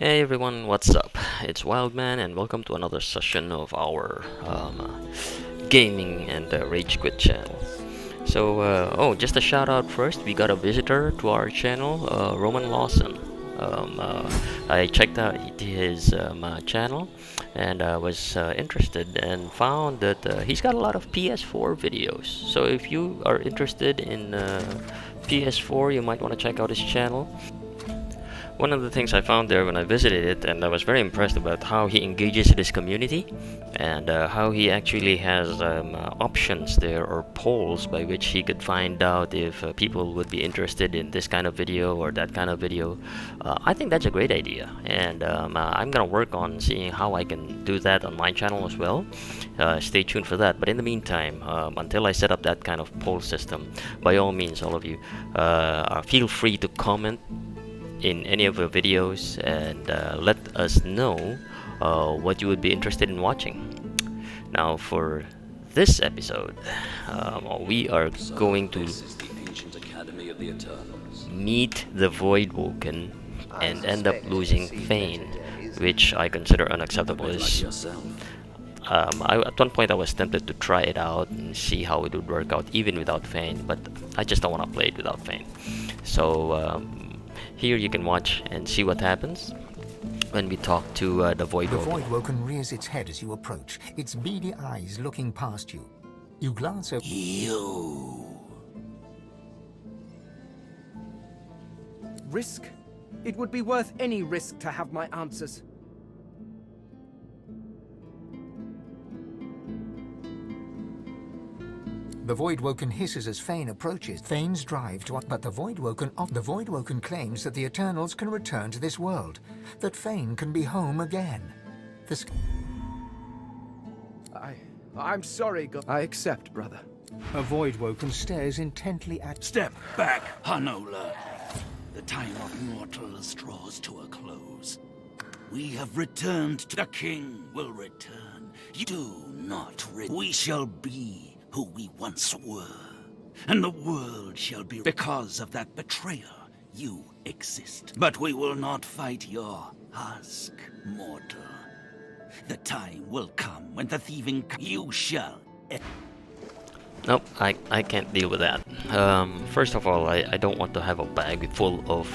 Hey everyone, what's up? It's Wildman and welcome to another session of our gaming and rage quit channel. Just a shout out first, we got a visitor to our channel, Roman Lawson. I checked out his channel and was interested and found that he's got a lot of PS4 videos. So if you are interested in PS4, you might want to check out his channel. One of the things I found there when I visited it, and I was very impressed about how he engages this community, and how he actually has options there or polls by which he could find out if people would be interested in this kind of video or that kind of video. I think that's a great idea, and I'm gonna work on seeing how I can do that on my channel as well. Stay tuned for that. But in the meantime, until I set up that kind of poll system, by all means, all of you, feel free to comment in any of the videos and let us know what you would be interested in watching. Now, for this episode, we are going to meet the Voidwoken and end up losing Fane, which I consider unacceptable. At one point I was tempted to try it out and see how it would work out even without Fane, but I just don't want to play it without Fane. So here you can watch and see what happens when we talk to the Voidwoken. The Voidwoken rears its head as you approach, its beady eyes looking past you. You glance over. Risk? It would be worth any risk to have my answers. The Voidwoken hisses as Fane approaches. Fane's drive to... But the Voidwoken claims that the Eternals can return to this world, that Fane can be home again. I'm sorry, I accept, brother. A Voidwoken stares intently at... Step back, Hanola. The time of mortals draws to a close. We have returned. The king will return. You do not we shall be who we once were, and the world shall be. Because of that betrayal, you exist. But we will not fight your husk, mortal. The time will come when the thieving you shall. Nope, I can't deal with that. First of all, I don't want to have a bag full of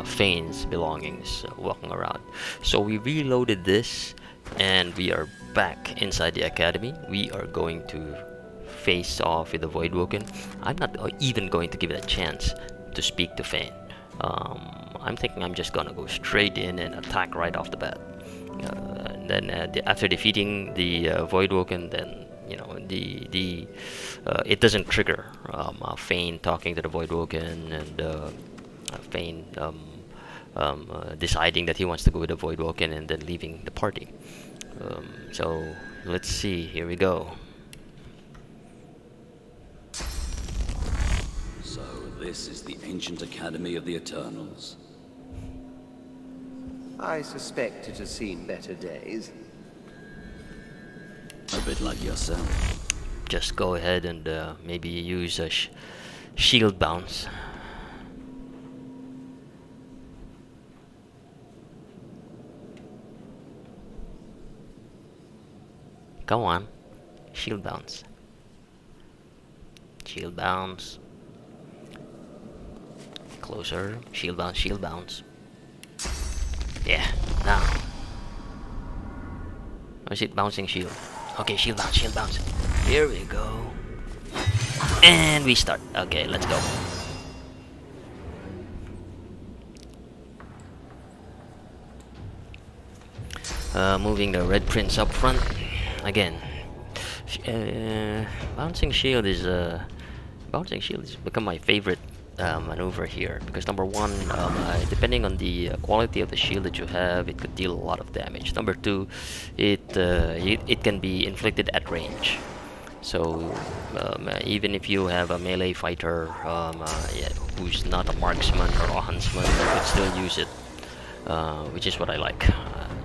Fane's belongings walking around. So we reloaded this, and we are back inside the academy. We are going to face off with the Voidwoken. I'm not even going to give it a chance to speak to Fane. I'm thinking I'm just gonna go straight in and attack right off the bat. And then after defeating the Voidwoken, then it doesn't trigger Fane talking to the Voidwoken and Fane deciding that he wants to go with the Voidwoken and then leaving the party. So let's see. Here we go. This is the ancient academy of the Eternals. I suspect it has seen better days. A bit like yourself. Just go ahead and maybe use a shield bounce. Come on, shield bounce. Shield bounce. Closer, shield bounce, shield bounce. Yeah, now. Or is it bouncing shield? Okay, shield bounce, shield bounce. Here we go. And we start. Okay, let's go. Moving the red prince up front. Again. Bouncing shield has become my favorite maneuver here, because number one, depending on the quality of the shield that you have, it could deal a lot of damage. Number two, it can be inflicted at range. So even if you have a melee fighter who's not a marksman or a huntsman, you could still use it, which is what I like.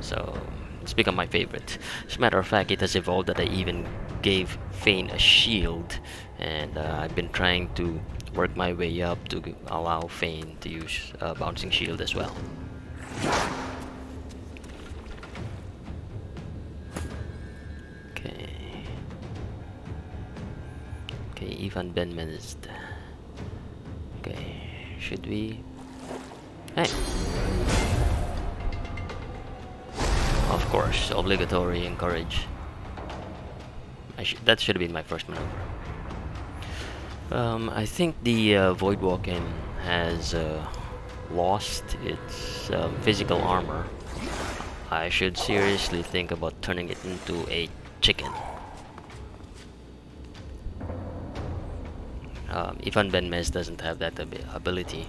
So it's become my favorite. As a matter of fact, it has evolved that I even gave Fane a shield, and I've been trying to work my way up to allow Fane to use bouncing shield as well. Ifan Ben-Mezd. Okay, should we? Hey. Of course, obligatory encourage. That should have been my first maneuver. I think the Voidwoken has lost its physical armor. I should seriously think about turning it into a chicken. Ifan Ben-Mezd doesn't have that ability,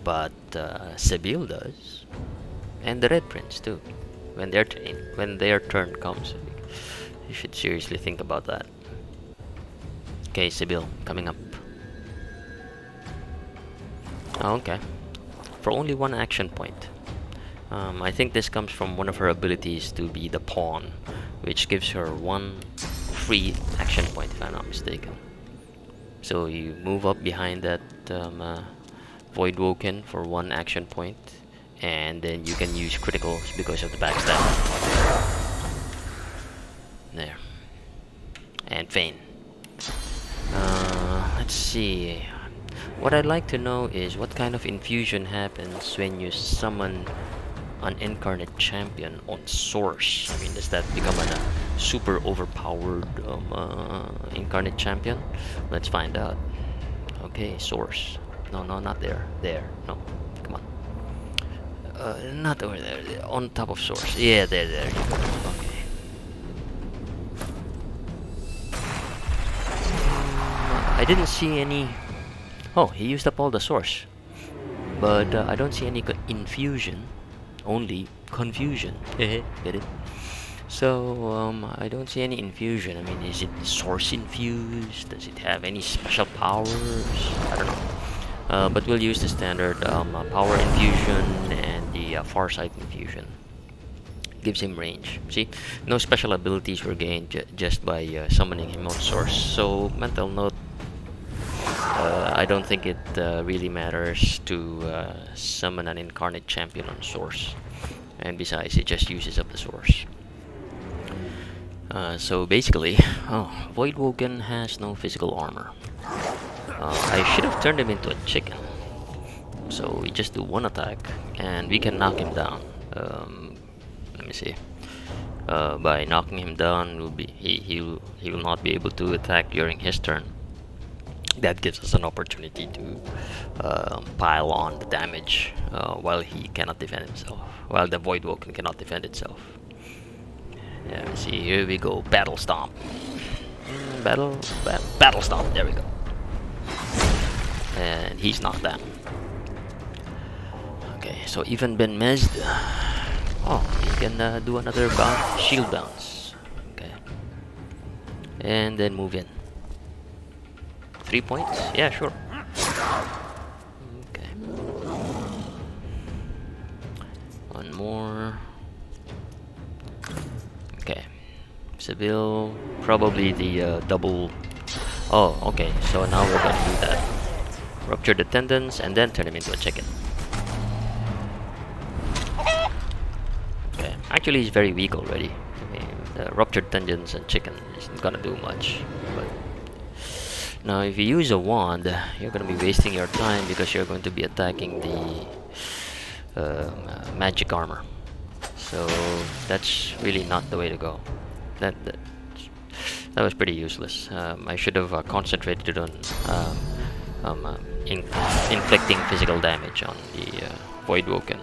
but Sebille does, and the Red Prince too. When their turn comes, you should seriously think about that. Okay, Sebille coming up. Oh, okay, for only one action point. I think this comes from one of her abilities to be the pawn, which gives her one free action point, if I'm not mistaken. So you move up behind that Voidwoken for one action point, and then you can use criticals because of the backstab. There. And Fane. Let's see. What I'd like to know is what kind of infusion happens when you summon an incarnate champion on source. I mean, does that become a super overpowered incarnate champion? Let's find out. Okay, source. No, not there. There. No, come on. Not over there. On top of source. Yeah, there you go. Okay. I didn't see any. Oh, he used up all the source, but I don't see any infusion. Only confusion. Get it? So I don't see any infusion. I mean, is it source infused? Does it have any special powers? I don't know. But we'll use the standard power infusion and the farsight infusion. Gives him range. See, no special abilities were gained just by summoning him on source. So mental note. I don't think it really matters to summon an incarnate champion on source, and besides, it just uses up the source. So basically, Voidwoken has no physical armor. I should have turned him into a chicken. So we just do one attack, and we can knock him down. Let me see. By knocking him down, he will not be able to attack during his turn. That gives us an opportunity to pile on the damage while he cannot defend himself, while the Voidwoken cannot defend itself. Yeah, see, here we go, battle stomp. Battle stomp, there we go. And he's knocked down. Okay, so even Ben-Mezd, he can do another shield bounce. Okay. And then move in. 3 points? Yeah, sure. Okay. One more. Okay. Sebille, probably the double. Oh, okay. So now we're gonna do that. Rupture the tendons and then turn him into a chicken. Okay. Actually, he's very weak already. I mean, the ruptured tendons and chicken isn't gonna do much. But now, if you use a wand, you're going to be wasting your time because you're going to be attacking the magic armor. So that's really not the way to go. That was pretty useless. I should have concentrated on inflicting physical damage on the Voidwoken.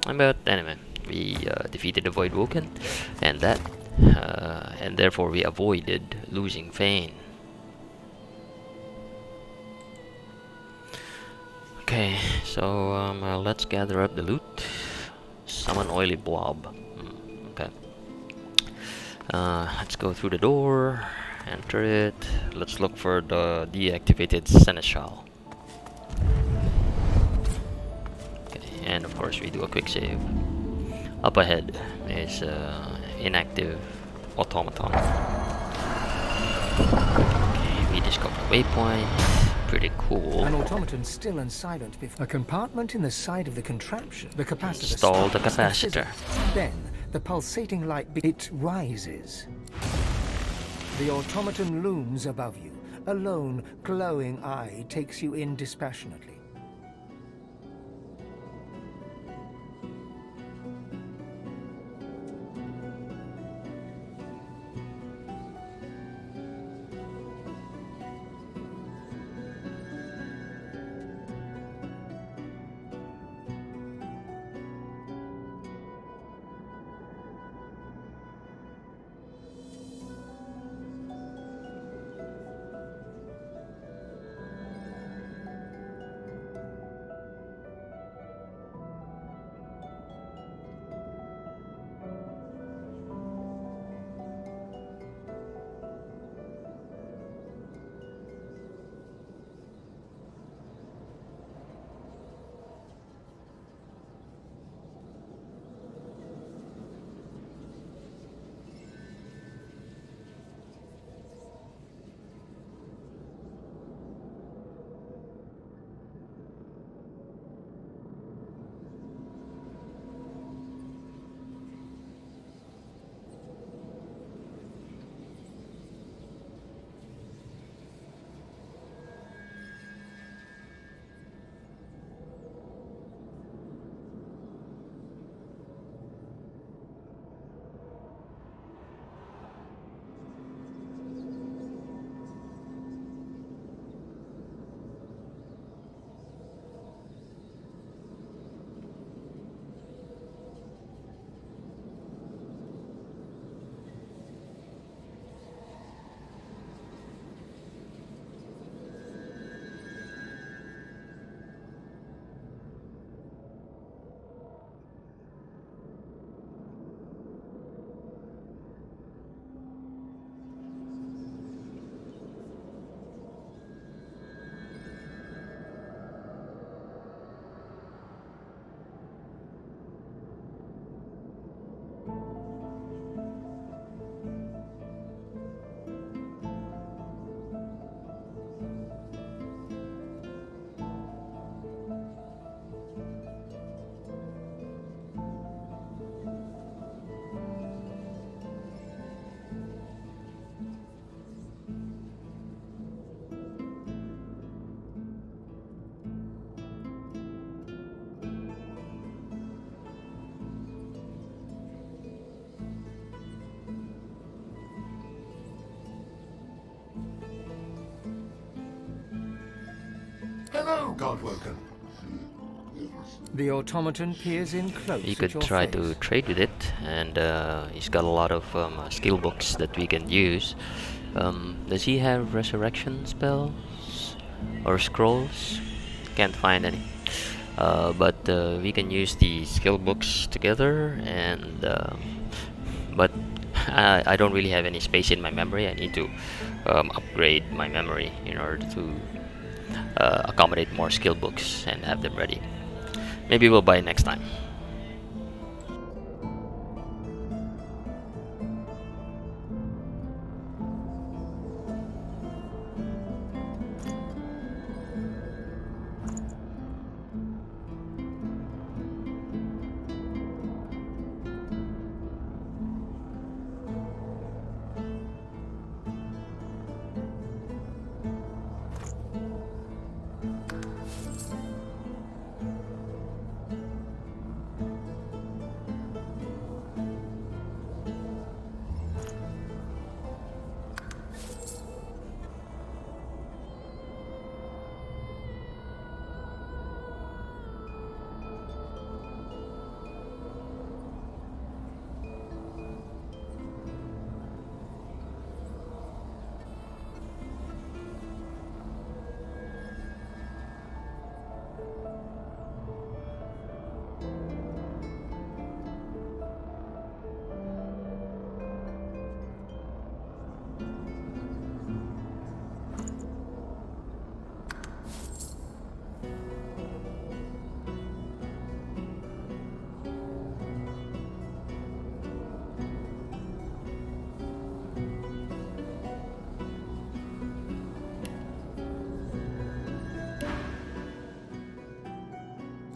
But anyway, we defeated the Voidwoken, and therefore we avoided losing Fane. Okay, so let's gather up the loot. Summon oily blob. Okay. Let's go through the door, enter it. Let's look for the deactivated seneschal. Okay, and of course we do a quick save. Up ahead is inactive automaton. Okay, we discover waypoint. Pretty cool. An automaton still and silent before a compartment in the side of the contraption. The capacitor. Install the capacitor. Then the pulsating light it rises. The automaton looms above you. A lone, glowing eye takes you in dispassionately. Hello, Godwoken. The automaton peers in close You at could your try face. to trade with it, and he's got a lot of skill books that we can use. Does he have resurrection spells or scrolls? Can't find any. But we can use the skill books together, and but I don't really have any space in my memory. I need to upgrade my memory in order to accommodate more skill books and have them ready. Maybe we'll buy next time.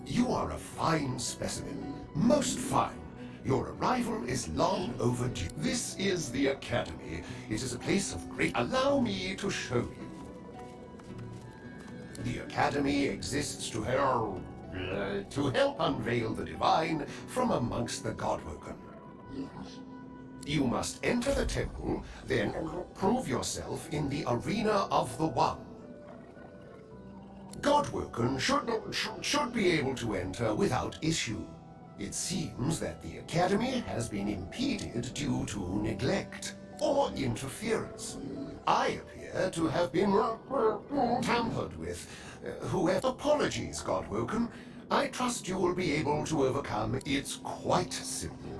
You are a fine specimen. Most fine. Your arrival is long overdue. This is the Academy. It is a place of great... Allow me to show you. The Academy exists to help unveil the divine from amongst the Godwoken. You must enter the temple, then prove yourself in the arena of the One. Godwoken should be able to enter without issue. It seems that the Academy has been impeded due to neglect or interference. I appear to have been tampered with. Whoever apologies, Godwoken. I trust you will be able to overcome. It's quite simple.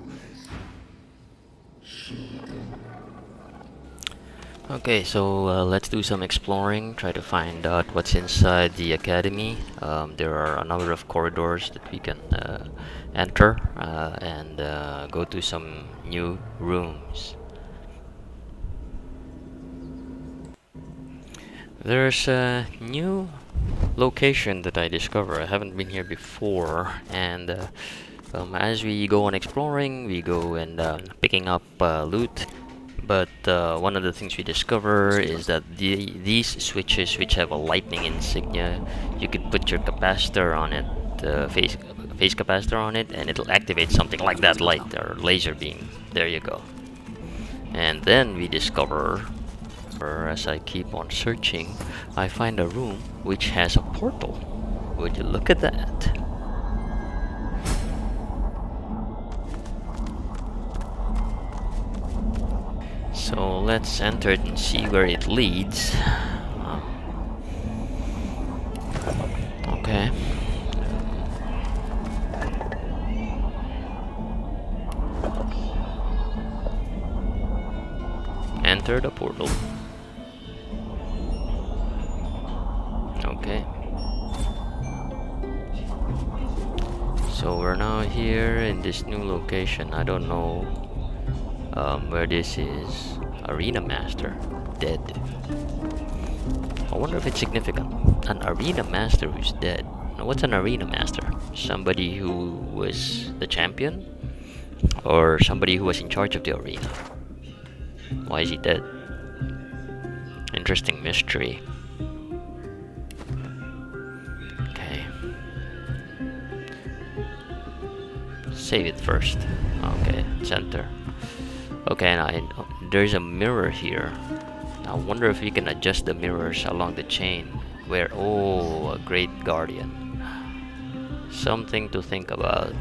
Okay, so let's do some exploring, try to find out what's inside the academy. There are a number of corridors that we can enter and go to some new rooms. There's a new location that I discover. I haven't been here before, and as we go on exploring, we go and picking up loot. But one of the things we discover is that these switches, which have a lightning insignia, you could put your capacitor on it, phase capacitor on it, and it'll activate something like that light or laser beam. There you go. And then we discover, or as I keep on searching, I find a room which has a portal. Would you look at that? So let's enter it and see where it leads. Okay. Enter the portal. Okay. So we're now here in this new location. I don't know where this is. Arena Master dead. I wonder if it's significant. An Arena Master who's dead. Now, what's an Arena Master? Somebody who was the champion? Or somebody who was in charge of the arena? Why is he dead? Interesting mystery. Okay. Save it first. Okay, center. Okay, now there's a mirror here. I wonder if we can adjust the mirrors along the chain. Where, oh, a great guardian. Something to think about.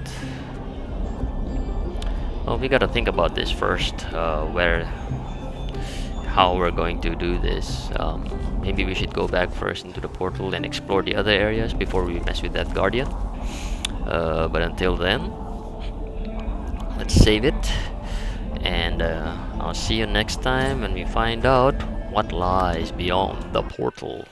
Well, we gotta think about this first. How we're going to do this. Maybe we should go back first into the portal and explore the other areas before we mess with that guardian. But until then, let's save it. And I'll see you next time when we find out what lies beyond the portal.